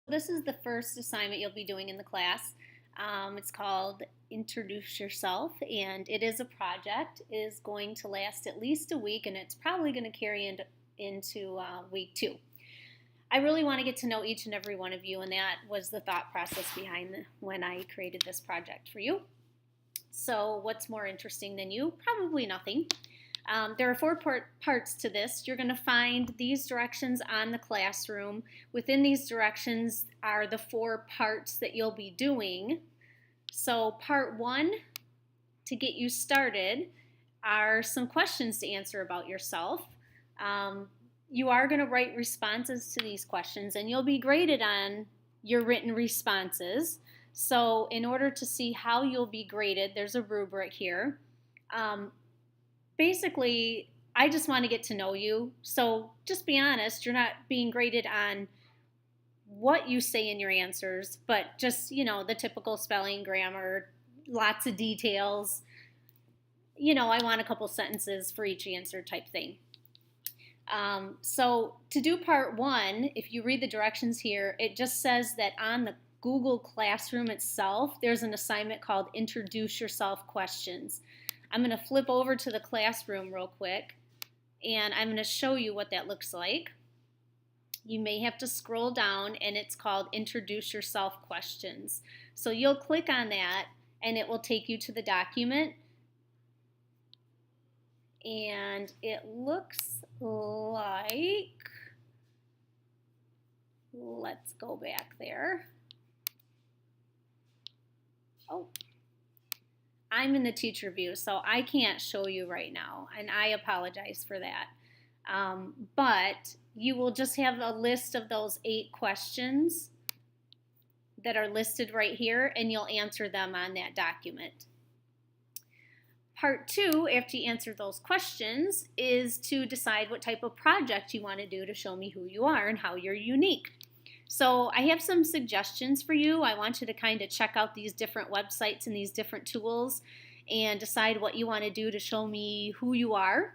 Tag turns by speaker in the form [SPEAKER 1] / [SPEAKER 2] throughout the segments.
[SPEAKER 1] This is the first assignment you'll be doing in the class. It's called Introduce Yourself, and it is a project. It is going to last at least a week, and it's probably going to carry into week 2. I really want to get to know each and every one of you, and that was the thought process behind when I created this project for you. So what's more interesting than you? Probably nothing. There are 4 parts to this. You're going to find these directions on the classroom. Within these directions are the 4 parts that you'll be doing. So part 1, to get you started, are some questions to answer about yourself. You are going to write responses to these questions, and you'll be graded on your written responses. So in order to see how you'll be graded, there's a rubric here. Basically, I just want to get to know you. So just be honest, you're not being graded on what you say in your answers, but just, the typical spelling, grammar, lots of details. I want a couple sentences for each answer type thing. So to do part 1, if you read the directions here, it just says that on the Google Classroom itself, there's an assignment called Introduce Yourself Questions. I'm going to flip over to the classroom real quick, and I'm going to show you what that looks like. You may have to scroll down, and it's called Introduce Yourself Questions. So you'll click on that, and it will take you to the document. And it looks like, let's go back there. Oh, I'm in the teacher view, so I can't show you right now, and I apologize for that. But you will just have a list of those 8 questions that are listed right here, and you'll answer them on that document. Part 2, after you answer those questions, is to decide what type of project you want to do to show me who you are and how you're unique. So I have some suggestions for you. I want you to kind of check out these different websites and these different tools and decide what you want to do to show me who you are.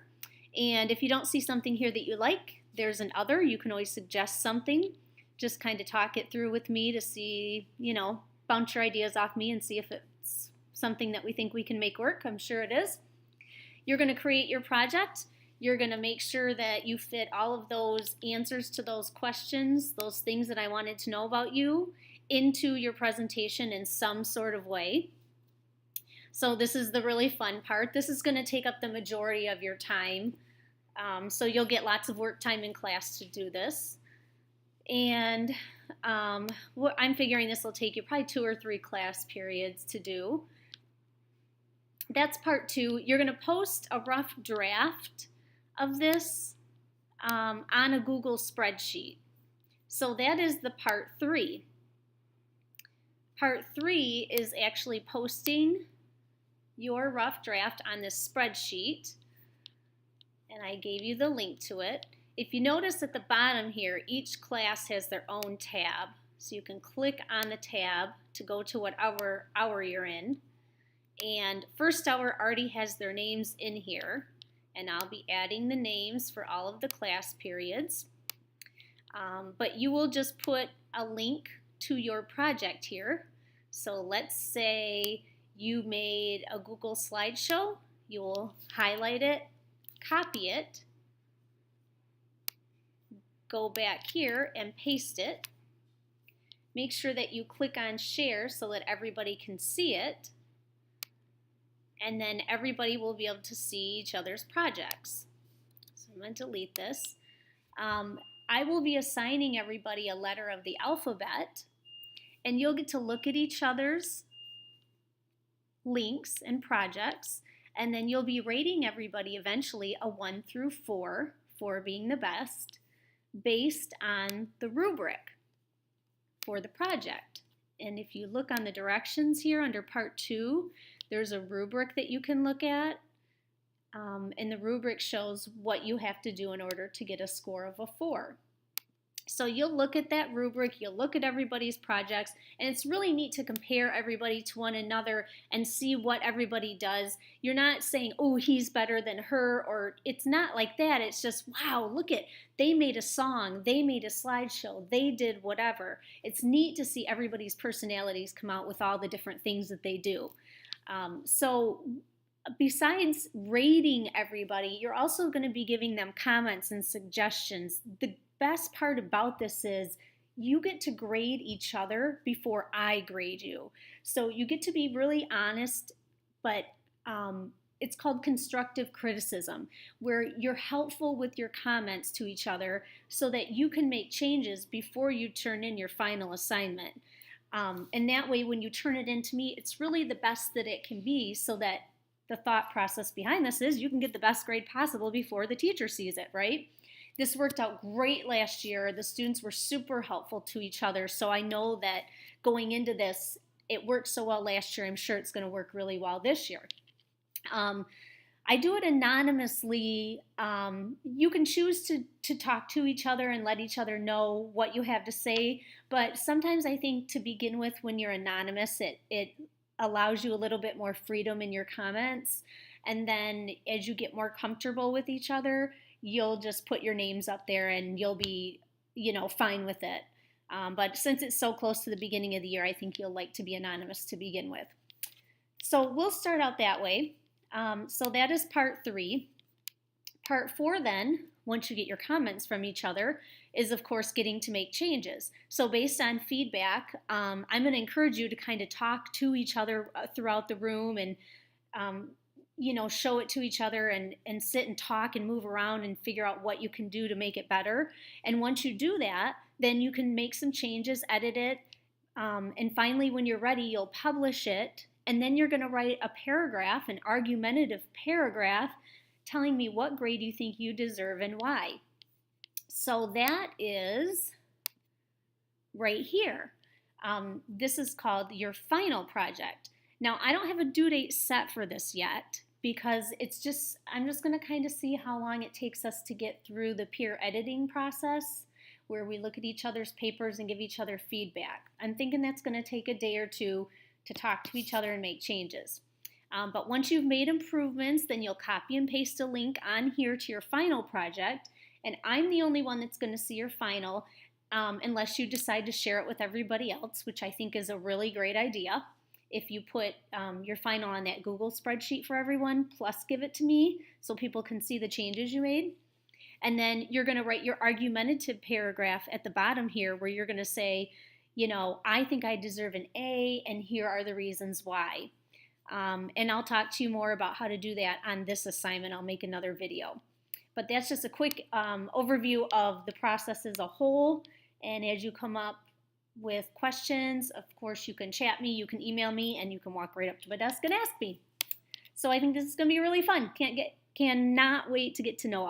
[SPEAKER 1] And if you don't see something here that you like, there's an other. You can always suggest something. Just kind of talk it through with me to see, bounce your ideas off me and see if it's something that we think we can make work. I'm sure it is. You're going to create your project. You're going to make sure that you fit all of those answers to those questions, those things that I wanted to know about you, into your presentation in some sort of way. So this is the really fun part. This is going to take up the majority of your time. So you'll get lots of work time in class to do this. And I'm figuring this will take you probably 2 or 3 class periods to do. That's part 2. You're going to post a rough draft of this on a Google spreadsheet. So that is the part 3. Part 3 is actually posting your rough draft on this spreadsheet, and I gave you the link to it. If you notice at the bottom here, each class has their own tab, so you can click on the tab to go to whatever hour you're in. And first hour already has their names in here, and I'll be adding the names for all of the class periods. But you will just put a link to your project here. So let's say you made a Google slideshow. You'll highlight it, copy it, go back here and paste it. Make sure that you click on share so that everybody can see it. And then everybody will be able to see each other's projects. So I'm going to delete this. I will be assigning everybody a letter of the alphabet, and you'll get to look at each other's links and projects, and then you'll be rating everybody eventually a 1 through 4, 4 being the best, based on the rubric for the project. And if you look on the directions here under part 2, there's a rubric that you can look at, and the rubric shows what you have to do in order to get a score of a 4. So you'll look at that rubric, you'll look at everybody's projects, and it's really neat to compare everybody to one another and see what everybody does. You're not saying, oh, he's better than her, or it's not like that. It's just, wow, look at, they made a song, they made a slideshow, they did whatever. It's neat to see everybody's personalities come out with all the different things that they do. So besides rating everybody, you're also going to be giving them comments and suggestions. The best part about this is you get to grade each other before I grade you. So you get to be really honest, but it's called constructive criticism, where you're helpful with your comments to each other so that you can make changes before you turn in your final assignment. And that way, when you turn it in to me, it's really the best that it can be, so that the thought process behind this is you can get the best grade possible before the teacher sees it, right? This worked out great last year. The students were super helpful to each other. So I know that going into this, it worked so well last year. I'm sure it's going to work really well this year. I do it anonymously. You can choose to talk to each other and let each other know what you have to say. But sometimes I think to begin with, when you're anonymous, it allows you a little bit more freedom in your comments. And then as you get more comfortable with each other, you'll just put your names up there and you'll be, fine with it. But since it's so close to the beginning of the year, I think you'll like to be anonymous to begin with. So we'll start out that way. So that is part 3. Part 4 then, once you get your comments from each other, is of course getting to make changes. So based on feedback, I'm going to encourage you to kind of talk to each other throughout the room and show it to each other and sit and talk and move around and figure out what you can do to make it better. And once you do that, then you can make some changes, edit it, and finally when you're ready, you'll publish it, and then you're going to write a paragraph, an argumentative paragraph, telling me what grade you think you deserve and why. So that is right here. This is called your final project. Now, I don't have a due date set for this yet because I'm just going to kind of see how long it takes us to get through the peer editing process, where we look at each other's papers and give each other feedback. I'm thinking that's going to take a day or two to talk to each other and make changes. But once you've made improvements, then you'll copy and paste a link on here to your final project, and I'm the only one that's going to see your final unless you decide to share it with everybody else, which I think is a really great idea. If you put your final on that Google spreadsheet for everyone, plus give it to me so people can see the changes you made. And then you're going to write your argumentative paragraph at the bottom here, where you're going to say, I think I deserve an A, and here are the reasons why. And I'll talk to you more about how to do that on this assignment. I'll make another video. But that's just a quick overview of the process as a whole. And as you come up with questions, of course, you can chat me, you can email me, and you can walk right up to my desk and ask me. So I think this is going to be really fun. Cannot wait to get to know all